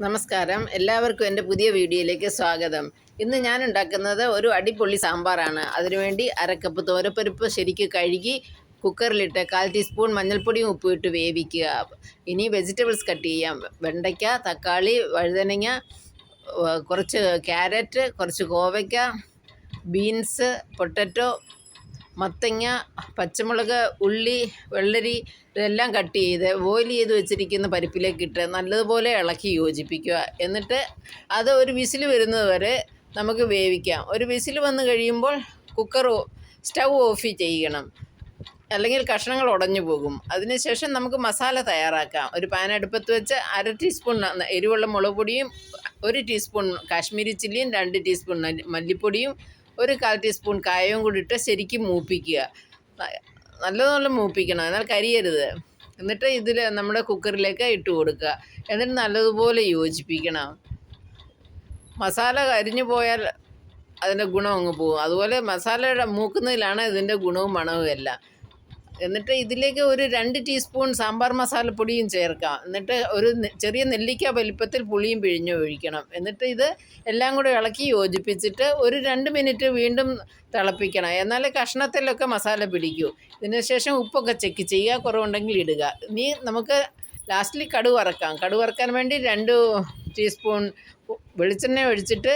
നമസ്കാരം, എല്ലാവർക്കും എൻ്റെ പുതിയ വീഡിയോയിലേക്ക് സ്വാഗതം. ഇന്ന് ഞാൻ ഉണ്ടാക്കുന്നത് ഒരു അടിപൊളി സാമ്പാറാണ്. അതിനുവേണ്ടി അരക്കപ്പ് തോരപ്പരിപ്പ് ശരിക്ക് കഴുകി കുക്കറിലിട്ട് 1/4 ടീസ്പൂൺ മഞ്ഞൾപ്പൊടിയും ഉപ്പും ഇട്ട് വേവിക്കുക. ഇനി വെജിറ്റബിൾസ് കട്ട് ചെയ്യാം. വെണ്ടയ്ക്ക, തക്കാളി, വഴുതനങ്ങ, കുറച്ച് ക്യാരറ്റ്, കുറച്ച് കോവയ്ക്ക, ബീൻസ്, പൊട്ടറ്റോ, മത്തങ്ങ, പച്ചമുളക്, ഉള്ളി, വെള്ളരി ഇതെല്ലാം കട്ട് ചെയ്ത് ബോയിൽ ചെയ്ത് വെച്ചിരിക്കുന്ന പരിപ്പിലേക്കിട്ട് നല്ലതുപോലെ ഇളക്കി യോജിപ്പിക്കുക. എന്നിട്ട് അത് ഒരു വിസിൽ വരുന്നത് വരെ നമുക്ക് വേവിക്കാം. ഒരു വിസിൽ വന്നു കഴിയുമ്പോൾ സ്റ്റൗ ഓഫ് ചെയ്യണം, അല്ലെങ്കിൽ കഷ്ണങ്ങൾ ഉടഞ്ഞു പോകും. അതിനുശേഷം നമുക്ക് മസാല തയ്യാറാക്കാം. ഒരു പാൻ അടുപ്പത്ത് വെച്ച് 1/2 ടീസ്പൂൺ എരിവുള്ള മുളക് പൊടിയും, 1 ടീസ്പൂൺ കാശ്മീരി ചില്ലിയും, 2 ടീസ്പൂൺ മല്ലിപ്പൊടിയും, 1/4 ടീസ്പൂൺ കായവും കൂടി ഇട്ട് ശരിക്കും മൂപ്പിക്കുക. നല്ലതുപോലെ മൂപ്പിക്കണം, എന്നാൽ കരിയരുത്. എന്നിട്ട് ഇതിൽ നമ്മുടെ കുക്കറിലേക്ക് ഇട്ട് കൊടുക്കുക. എന്നിട്ട് നല്ലതുപോലെ യോജിപ്പിക്കണം. മസാല കരിഞ്ഞു പോയാൽ അതിൻ്റെ ഗുണം അങ്ങ് പോകും. അതുപോലെ മസാലയുടെ മൂക്കുന്നതിലാണ് ഇതിൻ്റെ ഗുണവും മണവും എല്ലാം. എന്നിട്ട് ഇതിലേക്ക് ഒരു 2 ടീസ്പൂൺ സാമ്പാർ മസാലപ്പൊടിയും ചേർക്കാം. എന്നിട്ട് ഒരു ചെറിയ നെല്ലിക്ക വലിപ്പത്തിൽ പുളിയും പിഴിഞ്ഞ് ഒഴിക്കണം. എന്നിട്ട് ഇത് എല്ലാം കൂടെ ഇളക്കി യോജിപ്പിച്ചിട്ട് ഒരു 2 മിനിറ്റ് വീണ്ടും തിളപ്പിക്കണം. എന്നാലേ കഷ്ണത്തിലൊക്കെ മസാല പിടിക്കൂ. ഇതിനുശേഷം ഉപ്പൊക്കെ ചെക്ക് ചെയ്യുക, കുറവുണ്ടെങ്കിൽ ഇടുക. ഇനി നമുക്ക് ലാസ്റ്റിൽ കടുക് വറക്കാം. കടുക് വറക്കാൻ വേണ്ടി 2 ടീസ്പൂൺ വെളിച്ചെണ്ണ ഒഴിച്ചിട്ട്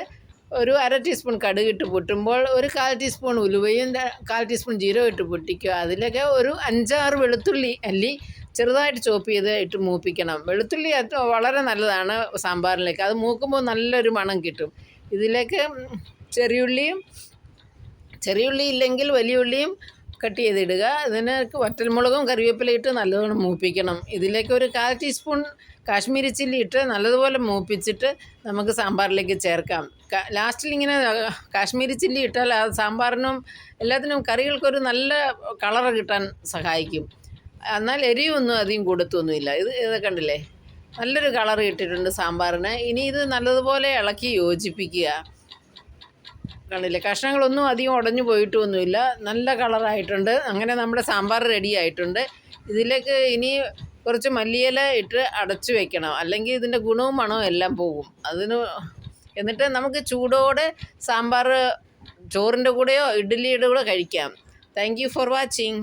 ഒരു 1/2 ടീസ്പൂൺ കടുകിട്ട് പൊട്ടുമ്പോൾ ഒരു 1/4 ടീസ്പൂൺ ഉലുവയും 1/4 ടീസ്പൂൺ ജീരകം ഇട്ട് പൊട്ടിക്കുക. അതിലേക്ക് ഒരു 5-6 വെളുത്തുള്ളി അല്ലി ചെറുതായിട്ട് ചോപ്പ് ചെയ്ത് ഇട്ട് മൂപ്പിക്കണം. വെളുത്തുള്ളി വളരെ നല്ലതാണ് സാമ്പാറിലേക്ക്. അത് മൂക്കുമ്പോൾ നല്ലൊരു മണം കിട്ടും. ഇതിലേക്ക് ചെറിയുള്ളി ഇല്ലെങ്കിൽ വലിയ ഉള്ളിയും കട്ട് ചെയ്തിടുക. ഇതിനൊക്കെ വറ്റൽമുളകും കറിവേപ്പിലയും ഇട്ട് നല്ലവണ്ണം മൂപ്പിക്കണം. ഇതിലേക്ക് ഒരു 1/4 ടീസ്പൂൺ കാശ്മീരി ചില്ലി ഇട്ട് നല്ലതുപോലെ മൂപ്പിച്ചിട്ട് നമുക്ക് സാമ്പാറിലേക്ക് ചേർക്കാം. ലാസ്റ്റിൽ ഇങ്ങനെ കാശ്മീരി ചില്ലി ഇട്ടാൽ ആ സാമ്പാറിനും എല്ലാത്തിനും കറികൾക്കൊരു നല്ല കളറ് കിട്ടാൻ സഹായിക്കും. എന്നാൽ എരിവൊന്നും അധികം കൊടുത്തൊന്നുമില്ല. ഇത് കണ്ടില്ലേ, നല്ലൊരു കളറ് കിട്ടിയിട്ടുണ്ട് സാമ്പാറിന്. ഇനി ഇത് നല്ലതുപോലെ ഇളക്കി യോജിപ്പിക്കുക. കണ്ടില്ലേ, കഷ്ണങ്ങളൊന്നും അധികം ഉടഞ്ഞു പോയിട്ടൊന്നുമില്ല, നല്ല കളറായിട്ടുണ്ട്. അങ്ങനെ നമ്മുടെ സാമ്പാർ റെഡി ആയിട്ടുണ്ട്. ഇതിലേക്ക് ഇനി കുറച്ച് മല്ലിയില ഇട്ട് അടച്ചു വെക്കണം, അല്ലെങ്കിൽ ഇതിൻ്റെ ഗുണവും മണവും എല്ലാം പോകും. എന്നിട്ട് നമുക്ക് ചൂടോടെ സാമ്പാർ ചോറിൻ്റെ കൂടെയോ ഇഡ്ഡലിയുടെ കൂടെ കഴിക്കാം. Thank you for watching.